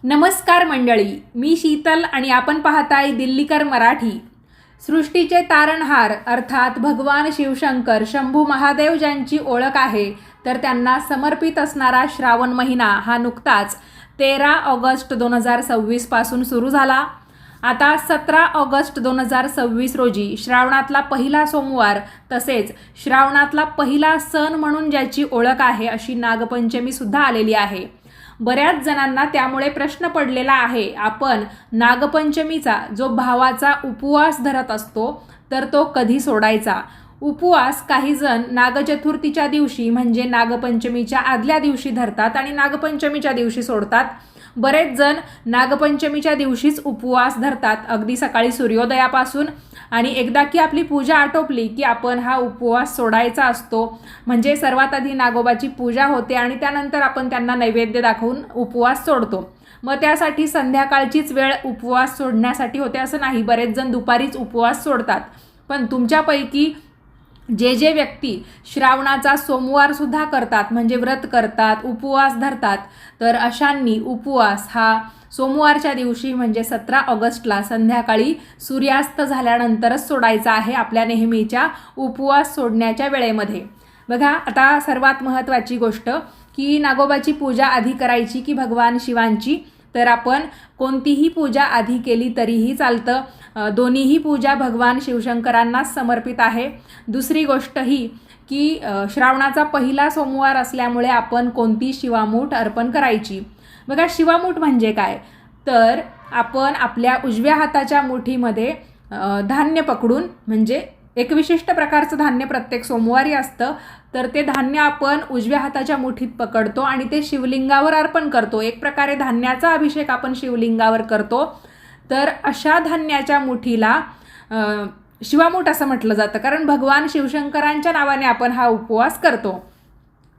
नमस्कार मंडळी, मी शीतल आणि आपण पाहताय दिल्लीकर मराठी। सृष्टीचे तारणहार अर्थात भगवान शिवशंकर शंभू महादेव ज्यांची ओळख आहे, तर त्यांना समर्पित असणारा श्रावण महिना हा नुकताच 13 ऑगस्ट 2026 पासून सुरू झाला। आता 17 ऑगस्ट 2026 रोजी श्रावणातला पहिला सोमवार तसेच श्रावणातला पहिला सण म्हणून ज्याची ओळख आहे अशी नागपंचमी सुद्धा आलेली आहे। बऱ्याच जणांना त्यामुळे प्रश्न पडलेला आहे, आपण नागपंचमीचा जो भावाचा उपवास धरत असतो तर तो कधी सोडायचा। उपवास काही जण नागचतुर्थीच्या दिवशी म्हणजे नागपंचमीच्या आदल्या दिवशी धरतात आणि नागपंचमीच्या दिवशी सोडतात। बरेच जण नागपंचमीच्या दिवशीच उपवास धरतात अगदी सकाळी सूर्योदयापासून, आणि एकदा की आपली पूजा आटोपली की आपण हा उपवास सोडायचा असतो। म्हणजे सर्वात आधी नागोबाची पूजा होते आणि त्यानंतर आपण त्यांना नैवेद्य दाखवून उपवास सोडतो। मग त्यासाठी संध्याकाळचीच वेळ उपवास सोडण्यासाठी होते असं नाही, बरेच जण दुपारीच उपवास सोडतात। पण तुमच्यापैकी जे व्यक्ती श्रावणाचा सोमवार सुद्धा करतात म्हणजे व्रत करतात, उपवास धरतात, तर अशांनी उपवास हा सोमवारच्या दिवशी म्हणजे 17 ऑगस्टला संध्याकाळी सूर्यास्त झाल्यानंतरच सोडायचा आहे आपल्या नेहमीच्या उपवास सोडण्याच्या वेळेमध्ये। बघा, आता सर्वात महत्त्वाची गोष्ट की नागोबाची पूजा आधी करायची की भगवान शिवांची, तर आपण कोणतीही पूजा आधी केली तरीही चालतं। दोन्हीही पूजा भगवान शिवशंकरांनाच समर्पित आहे। दुसरी गोष्ट ही की श्रावणाचा पहिला सोमवार असल्यामुळे आपण कोणती शिवामूठ अर्पण करायची। बघा, शिवामूठ म्हणजे काय, तर आपण आपल्या उजव्या हाताच्या मुठीमध्ये धान्य पकडून, म्हणजे एक विशिष्ट प्रकारचं धान्य प्रत्येक सोमवारी असतं, तर ते धान्य आपण उजव्या हाताच्या मुठीत पकडतो आणि ते शिवलिंगावर अर्पण करतो। एक प्रकारे धान्याचा अभिषेक आपण शिवलिंगावर करतो। तर अशा धान्याच्या मुठीला शिवामूठ असं म्हटलं जातं, कारण भगवान शिवशंकरांच्या नावाने आपण हा उपवास करतो।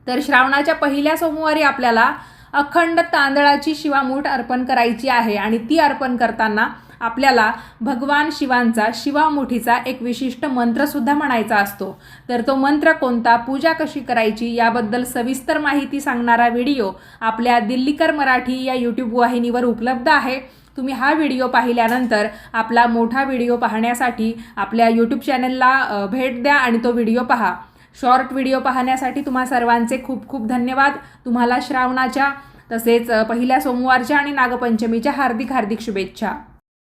तर श्रावणाच्या पहिल्या सोमवारी आपल्याला अखंड तांदळाची शिवामूठ अर्पण करायची आहे आणि ती अर्पण करताना आपल्याला भगवान शिवांचा शिवामुठीचा एक विशिष्ट मंत्रसुद्धा म्हणायचा असतो। तर तो मंत्र कोणता, पूजा कशी करायची याबद्दल सविस्तर माहिती सांगणारा व्हिडिओ आपल्या दिल्लीकर मराठी या यूट्यूब वाहिनीवर उपलब्ध आहे। तुम्ही हा व्हिडिओ पाहिल्यानंतर आपला मोठा व्हिडिओ पाहण्यासाठी आपल्या यूट्यूब चॅनलला भेट द्या आणि तो व्हिडिओ पहा। शॉर्ट व्हिडिओ पाहण्यासाठी तुम्हा सर्वांचे खूप खूप धन्यवाद। तुम्हाला श्रावणाच्या तसेच पहिल्या सोमवारच्या आणि नागपंचमीच्या हार्दिक शुभेच्छा।